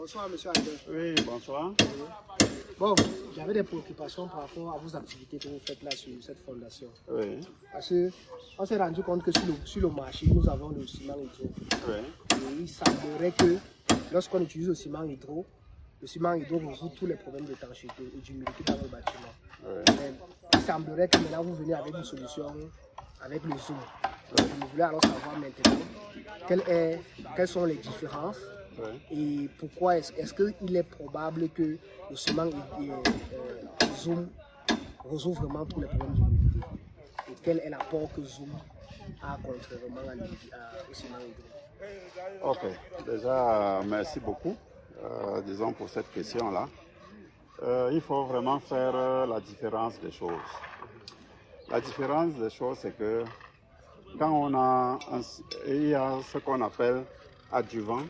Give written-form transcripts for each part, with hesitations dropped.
Bonsoir, monsieur Albert. Oui, bonsoir. Bon, j'avais des préoccupations par rapport à vos activités que vous faites là sur cette fondation. Oui. Parce qu'on s'est rendu compte que sur le marché, nous avons le ciment hydro. Oui. Et il semblerait que lorsqu'on utilise le ciment hydro résout tous les problèmes d'étanchéité et d'humidité dans le bâtiment. Oui. Mais il semblerait que maintenant vous venez avec une solution avec le zoom. Donc, je voulais alors savoir maintenant quelles sont les différences. Oui. Et pourquoi est-ce qu'il est probable que le ciment Zoom résout vraiment tous les problèmes d'humidité? Et quel est l'apport que Zoom a contrairement au ciment hydro? Ok, déjà merci beaucoup disons pour cette question-là. Il faut vraiment faire la différence des choses. La différence des choses, c'est que quand il y a ce qu'on appelle adjuvant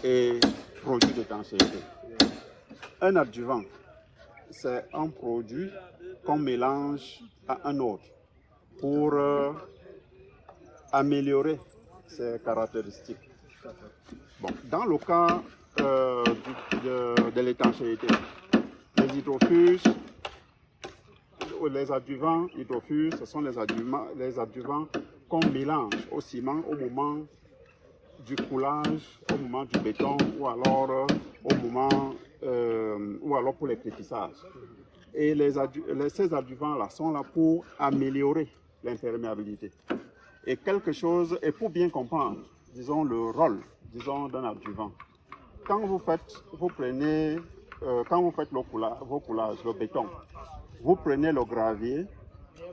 et produit d'étanchéité. Un adjuvant, c'est un produit qu'on mélange à un autre pour améliorer ses caractéristiques. Bon, dans le cas de l'étanchéité, les hydrofuges, les adjuvants hydrofuges, ce sont les adjuvants qu'on mélange au ciment au moment du coulage, au moment du béton ou alors pour les crépissages. Et ces adjuvants-là sont là pour améliorer l'imperméabilité. Et pour bien comprendre, disons, le rôle, disons, d'un adjuvant. Quand vous faites vos coulages, le béton, vous prenez le gravier,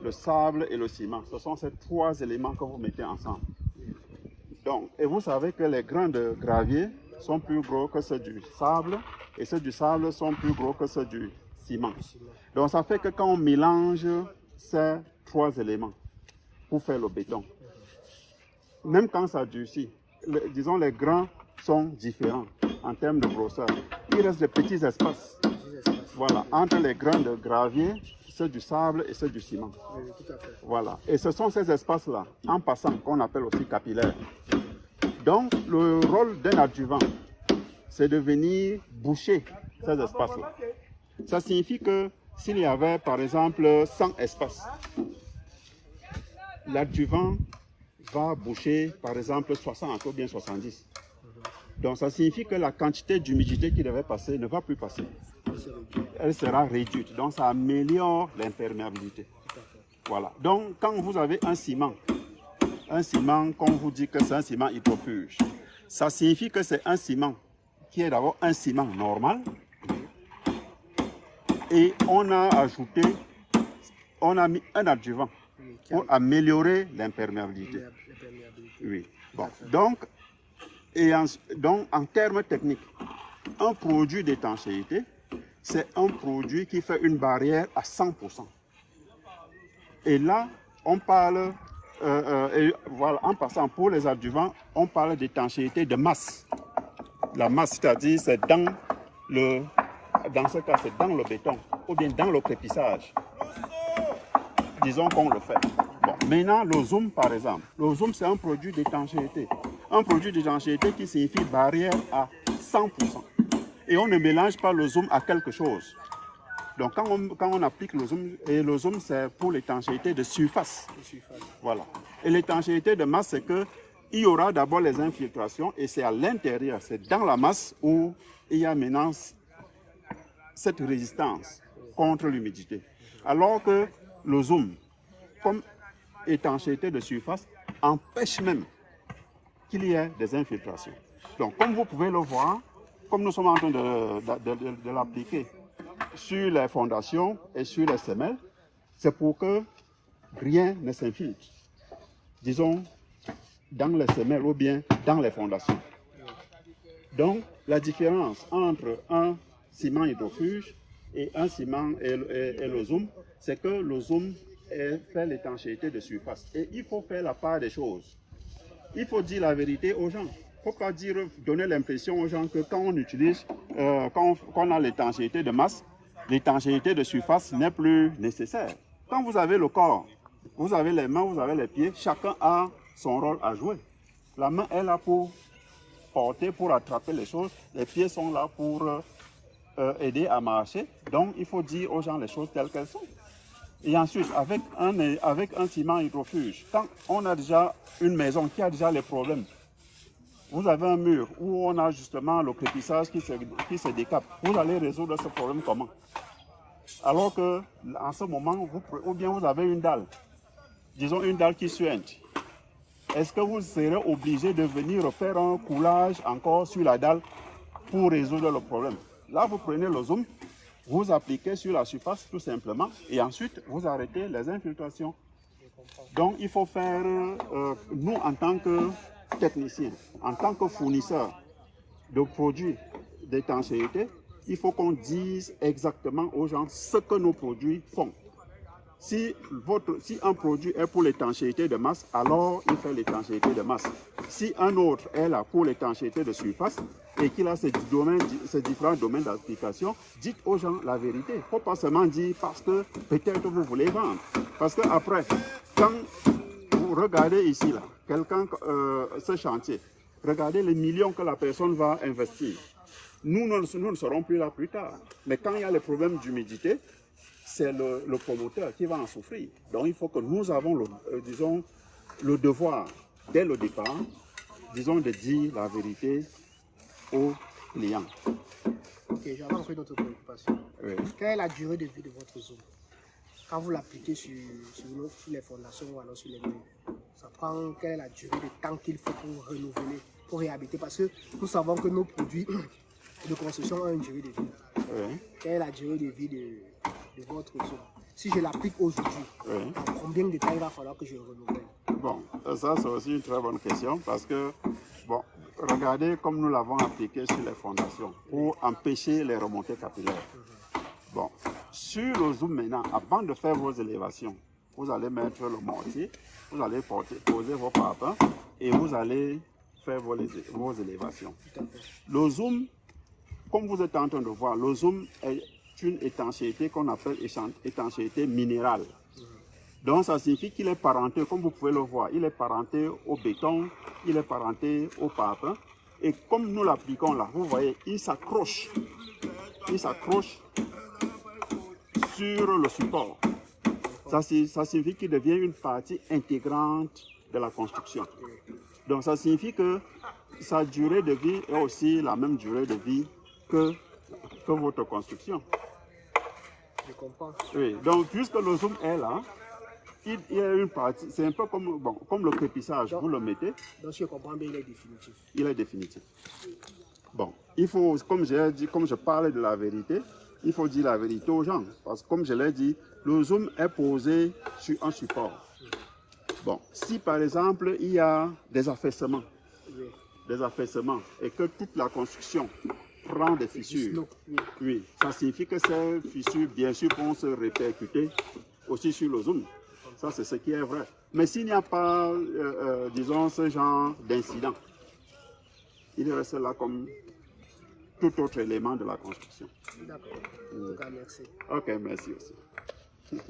le sable et le ciment. Ce sont ces trois éléments que vous mettez ensemble. Donc, et vous savez que les grains de gravier sont plus gros que ceux du sable et ceux du sable sont plus gros que ceux du ciment. Donc, ça fait que quand on mélange ces trois éléments pour faire le béton, même quand ça durcit, disons les grains sont différents en termes de grosseur. Il reste des petits espaces, voilà, entre les grains de gravier, ceux du sable et ceux du ciment. Oui, tout à fait. Voilà. Et ce sont ces espaces-là, en passant, qu'on appelle aussi capillaires. Donc, le rôle d'un adjuvant, c'est de venir boucher ces espaces-là. Ça signifie que s'il y avait, par exemple, 100 espaces, l'adjuvant va boucher, par exemple, 60 ou bien 70. Donc, ça signifie que la quantité d'humidité qui devait passer ne va plus passer. Elle sera réduite. Donc, ça améliore l'imperméabilité. Voilà. Donc, quand vous avez un ciment, qu'on vous dit que c'est un ciment hydrofuge, ça signifie que c'est un ciment qui est d'abord un ciment normal. Et on a mis un adjuvant pour améliorer l'imperméabilité. Oui. Bon. Donc, en termes techniques, un produit d'étanchéité, c'est un produit qui fait une barrière à 100%. Et là, on parle, voilà, en passant pour les adjuvants, on parle d'étanchéité de masse. La masse, c'est-à-dire, c'est dans ce cas, c'est dans le béton ou bien dans le crépissage. Disons qu'on le fait. Bon, maintenant, le zoom, par exemple. Le zoom, c'est un produit d'étanchéité. Un produit d'étanchéité qui signifie barrière à 100%. Et on ne mélange pas le zoom à quelque chose. Donc, quand on applique le zoom, et le zoom, c'est pour l'étanchéité de surface. Voilà. Et l'étanchéité de masse, c'est qu'il y aura d'abord les infiltrations et c'est à l'intérieur, c'est dans la masse où il y a maintenant cette résistance contre l'humidité. Alors que le zoom, comme étanchéité de surface, empêche même qu'il y ait des infiltrations. Donc, comme vous pouvez le voir, comme nous sommes en train de l'appliquer sur les fondations et sur les semelles, c'est pour que rien ne s'infiltre, disons, dans les semelles ou bien dans les fondations. Donc, la différence entre un ciment hydrofuge et un ciment et le zoom, c'est que le zoom fait l'étanchéité de surface. Et il faut faire la part des choses. Il faut dire la vérité aux gens. Il ne faut pas donner l'impression aux gens que quand on utilise, quand on a l'étanchéité de masse, l'étanchéité de surface n'est plus nécessaire. Quand vous avez le corps, vous avez les mains, vous avez les pieds, chacun a son rôle à jouer. La main est là pour porter, pour attraper les choses. Les pieds sont là pour aider à marcher. Donc, il faut dire aux gens les choses telles qu'elles sont. Et ensuite, avec un ciment hydrofuge, quand on a déjà une maison qui a déjà les problèmes, vous avez un mur où on a justement le crépissage qui se décape, vous allez résoudre ce problème comment? Alors que, en ce moment, ou bien vous avez une dalle, disons une dalle qui suinte. Est-ce que vous serez obligé de venir faire un coulage encore sur la dalle pour résoudre le problème? Là, vous prenez le zoom, vous appliquez sur la surface tout simplement, et ensuite, vous arrêtez les infiltrations. Donc, il faut faire, nous en tant que techniciens, en tant que fournisseurs de produits d'étanchéité, il faut qu'on dise exactement aux gens ce que nos produits font. Si un produit est pour l'étanchéité de masse, alors il fait l'étanchéité de masse. Si un autre est là pour l'étanchéité de surface et qu'il a ces différents domaines d'application, dites aux gens la vérité. Il ne faut pas seulement dire parce que peut-être vous voulez vendre. Parce qu'après, quand vous regardez ici, là, ce chantier, regardez les millions que la personne va investir. Nous ne serons plus là plus tard. Mais quand il y a les problèmes d'humidité, c'est le promoteur qui va en souffrir. Donc il faut que nous avons le devoir, dès le départ, disons, de dire la vérité aux clients. Ok, j'avais encore une autre préoccupation. Oui. Quelle est la durée de vie de votre zone? Quand vous l'appliquez sur les fondations ou alors sur les murs, ça prend quelle est la durée de temps qu'il faut pour renouveler, pour réhabiliter? Parce que nous savons que nos produits de construction ont une durée de vie. Oui. Quelle est la durée de vie de votre zone? Si je l'applique aujourd'hui, Oui. en combien de temps il va falloir que je renouvelle? Bon, ça c'est aussi une très bonne question parce que, bon, regardez comme nous l'avons appliqué sur les fondations pour empêcher les remontées capillaires. Bon, sur le zoom maintenant, avant de faire vos élévations, vous allez mettre le mortier, vous allez poser vos parpaings et vous allez faire vos élévations. Le zoom, comme vous êtes en train de voir, le zoom est une étanchéité qu'on appelle étanchéité minérale. Donc ça signifie qu'il est parenté, comme vous pouvez le voir, il est parenté au béton, il est parenté au parpaing. Et comme nous l'appliquons là, vous voyez, il s'accroche sur le support. Ça signifie qu'il devient une partie intégrante de la construction. Donc ça signifie que sa durée de vie est aussi la même durée de vie que votre construction. Je comprends. Oui, donc puisque le zoom est là, il y a une partie, c'est un peu comme, bon, comme le crépissage, donc, vous le mettez. Donc si je comprends bien, il est définitif. Il est définitif. Bon, il faut, comme j'ai dit, comme je parle de la vérité, il faut dire la vérité aux gens. Parce que comme je l'ai dit, le zoom est posé sur un support. Bon, si par exemple il y a des affaissements, et que toute la construction prend des fissures, oui, ça signifie que ces fissures, bien sûr, vont se répercuter aussi sur le zoom. Ça, c'est ce qui est vrai. Mais s'il n'y a pas, disons, ce genre d'incident, il reste là comme tout autre élément de la construction. D'accord. En tout cas, merci. Ok, merci aussi.